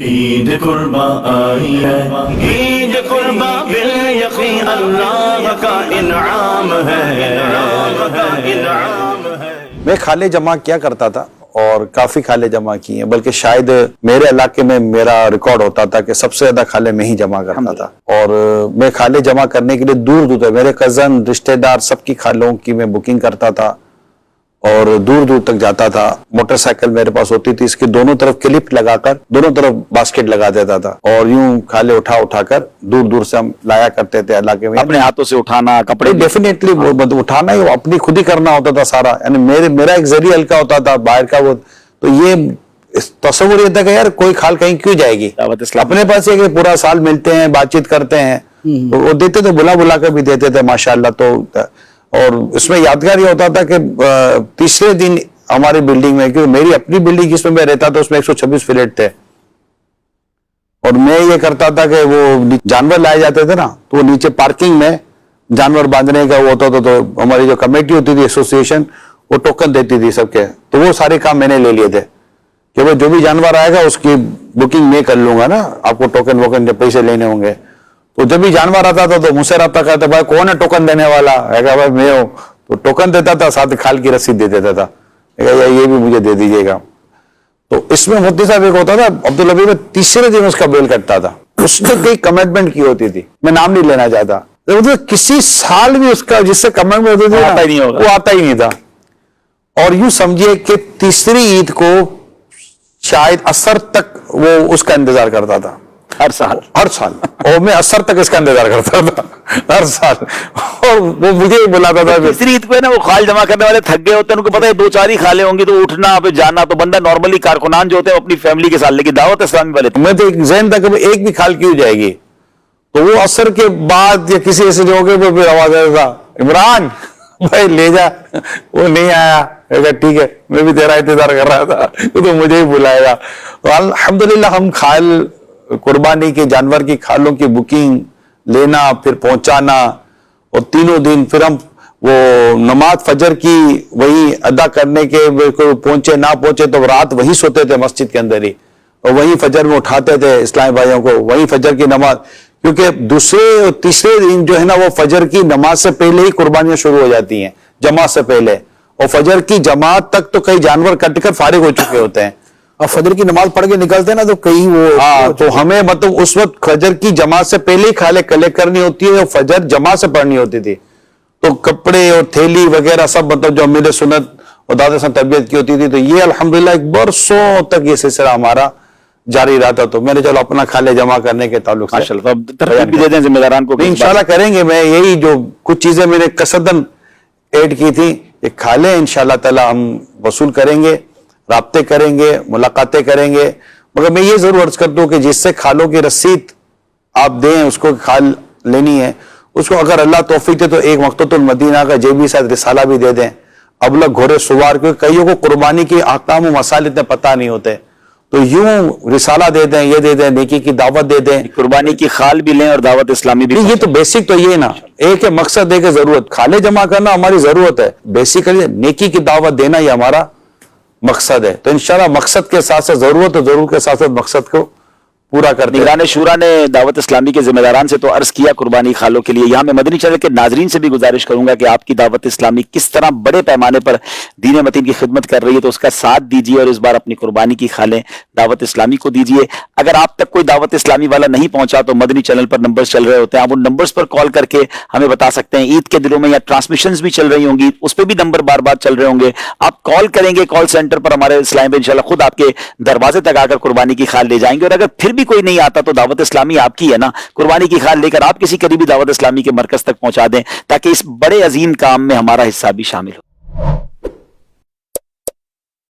عید قربا آئی ہے، عید قربا بالیقین اللہ کا انعام ہے، اللہ کا انعام ہے۔ میں کھالے جمع کیا کرتا تھا اور کافی کھالے جمع کی ہیں، بلکہ شاید میرے علاقے میں میرا ریکارڈ ہوتا تھا کہ سب سے زیادہ کھالے میں ہی جمع کرتا تھا، اور میں کھالے جمع کرنے کے لیے دور دور تک میرے کزن رشتہ دار سب کی کھالوں کی میں بکنگ کرتا تھا اور دور دور تک جاتا تھا۔ موٹر سائیکل میرے پاس ہوتی تھی، اس کے دونوں طرف کلپ لگا کر دونوں طرف باسکٹ لگا دیتا تھا اور یوں کھالے اٹھا اٹھا کر دور دور سے ہم لایا کرتے تھے علاقے میں۔ اپنے ہاتھوں سے اٹھانا کپڑے ڈیفینیٹلی اٹھانا ہی اپنی خود ہی کرنا ہوتا تھا سارا، یعنی میرا ایک ذریعہ ہلکا ہوتا تھا باہر کا، وہ تو یہ تصور یہ تھا کہ یار کوئی کھال کہیں کیوں جائے گی، اپنے پاس یہ کہ پورا سال ملتے ہیں بات چیت کرتے ہیں، وہ دیتے تھے، بلا کر بھی دیتے تھے ماشاءاللہ۔ تو اور اس میں یادگار یہ ہوتا تھا کہ تیسرے دن ہماری بلڈنگ میں، کیونکہ میری اپنی بلڈنگ جس میں ہوتا تھا اس میں 126 فلیٹ تھے، اور میں یہ کرتا تھا کہ وہ جانور لائے جاتے تھے نا، تو وہ نیچے پارکنگ میں جانور باندھنے کا وہ ہوتا تھا، تو ہماری جو کمیٹی ہوتی تھی ایسوسیشن وہ ٹوکن دیتی تھی سب کے، تو وہ سارے کام میں نے لے لیے تھے کہ وہ جو بھی جانور آئے گا اس کی بکنگ میں کر لوں گا نا، آپ کو ٹوکن ووکن جب پیسے لینے ہوں گے، تو جب بھی جانور آتا تھا تو مجھ سے رابطہ کرتا، بھائی کون ہے ٹوکن دینے والا؟ ہے کہ بھائی میں ہوں، تو ٹوکن دیتا تھا، ساتھ کھال کی رسید دے دیتا تھا، یہ بھی مجھے دے دیجیے گا۔ تو اس میں مفتی صاحب ایک ہوتا تھا عبدالحبیب میں، تیسرے دن اس کا بیل کٹتا تھا، اس نے کئی کمٹمنٹ کی ہوتی تھی، میں نام نہیں لینا چاہتا، کسی سال بھی اس کا جس سے کمٹمنٹ ہوتی تھی وہ آتا ہی نہیں تھا، اور یوں سمجھیے کہ تیسری عید کو شاید عصر تک وہ اس کا انتظار کرتا تھا، ہر سال اور میں عصر تک اس کا انتظار کرتا تھا ہر سال، اور وہ مجھے بلاتا تھا۔ تیسری عید کو ہے نا، وہ کھال جمع کرنے والے تھک گئے ہوتے ہیں، ان کو پتا ہے 2-4 ہی کھالے ہوں گی، تو اٹھنا پھر جانا، تو بندہ نارملی کارکنان جو ہوتے ہیں اپنی فیملی کے ساتھ، لیکن دعوت اسلامی والے میں تو ایک ذہن تھا کہ ایک بھی کھال کیوں جائے گی، تو وہ عصر کے بعد یا کسی ایسے جگہ پہ پھر آواز آتا تھا، عمران بھائی لے جا، وہ نہیں آیا، ٹھیک ہے میں بھی تیرا انتظار کر رہا تھا، تو مجھے ہی بلائے گا۔ تو الحمدللہ ہم کھال قربانی کے جانور کی کھالوں کی بکنگ لینا، پھر پہنچانا، اور تینوں دن پھر ہم وہ نماز فجر کی وہی ادا کرنے کے، پہنچے نہ پہنچے تو رات وہی سوتے تھے مسجد کے اندر ہی، اور وہی فجر میں اٹھاتے تھے اسلامی بھائیوں کو، وہی فجر کی نماز، کیونکہ دوسرے اور تیسرے دن جو ہے نا وہ فجر کی نماز سے پہلے ہی قربانیاں شروع ہو جاتی ہیں، جماعت سے پہلے، اور فجر کی جماعت تک تو کئی جانور کٹ کر فارغ ہو چکے ہوتے ہیں، اور فجر کی نماز پڑھ کے نکلتے ہیں نا تو کئی وہ تو ہمیں مطلب اس وقت فجر کی جماعت سے پہلے ہی کھالے کلیکٹ کرنی ہوتی ہے، اور فجر جماعت سے پڑھنی ہوتی تھی، تو کپڑے اور تھیلی وغیرہ سب مطلب جو امیر سنت اور دادا سے تربیت کی ہوتی تھی، تو یہ الحمدللہ ایک برسوں تک یہ سلسلہ ہمارا جاری رہا تھا۔ تو میں نے چلو اپنا کھالے جمع کرنے کے تعلق سے ترغیب بھی دے دیں ذمہ داران کو، انشاءاللہ کریں گے۔ میں یہی جو کچھ چیزیں میں نے قصدن ایڈ کی تھی، یہ کھالے انشاءاللہ تعالی ہم وصول کریں گے، رابطے کریں گے، ملاقاتیں کریں گے، مگر میں یہ ضرور عرض کر دوں کہ جس سے کھالوں کی رسید آپ دیں، اس کو کھال لینی ہے، اس کو اگر اللہ توفیق دے تو ایک مقتۃ المدینہ کا جیبی ساتھ رسالہ بھی دے دیں، ابلغ گھوڑے سوار، کیونکہ کئیوں کو قربانی کے احکام و مسائل اتنے پتہ نہیں ہوتے، تو یوں رسالہ دے دیں، یہ دے دیں، نیکی کی دعوت دے دیں، قربانی کی خال بھی لیں اور دعوت اسلامی بھی۔ یہ تو بیسک تو یہ نا، ایک ہے مقصد، ایک ہے ضرورت، کھالے جمع کرنا ہماری ضرورت ہے، بیسیکلی نیکی کی دعوت دینا یہ ہمارا مقصد ہے، تو انشاءاللہ مقصد کے ساتھ ساتھ ضرورت اور ضرورت کے ساتھ ساتھ مقصد کو پورا کرتے ہیں۔ نگران شورا نے دعوت اسلامی کے ذمہ داران سے تو عرض کیا قربانی کھالوں کے لیے، یہاں میں مدنی چینل کے ناظرین سے بھی گزارش کروں گا کہ آپ کی دعوت اسلامی کس طرح بڑے پیمانے پر دین متین کی خدمت کر رہی ہے، تو اس کا ساتھ دیجیے اور اس بار اپنی قربانی کی کھالیں دعوت اسلامی کو دیجیے۔ اگر آپ تک کوئی دعوت اسلامی والا نہیں پہنچا تو مدنی چینل پر نمبرز چل رہے ہوتے ہیں، آپ ان نمبرز پر کال کر کے ہمیں بتا سکتے ہیں۔ عید کے دنوں میں یا ٹرانسمیشنز بھی چل رہی ہوں گی، اس پہ بھی نمبر بار بار چل رہے ہوں گے، آپ کال کریں گے کال سینٹر پر، ہمارے اسلامی بھائی انشاءاللہ خود آپ کے دروازے تک آ کر قربانی کی کھال لے جائیں گے۔ اور اگر پھر بھی کوئی نہیں آتا تو دعوت اسلامی آپ کی ہے نا، قربانی کی کھال لے کر آپ کسی قریبی دعوت اسلامی کے مرکز تک پہنچا دیں، تاکہ اس بڑے عظیم کام میں ہمارا حصہ بھی شامل ہو۔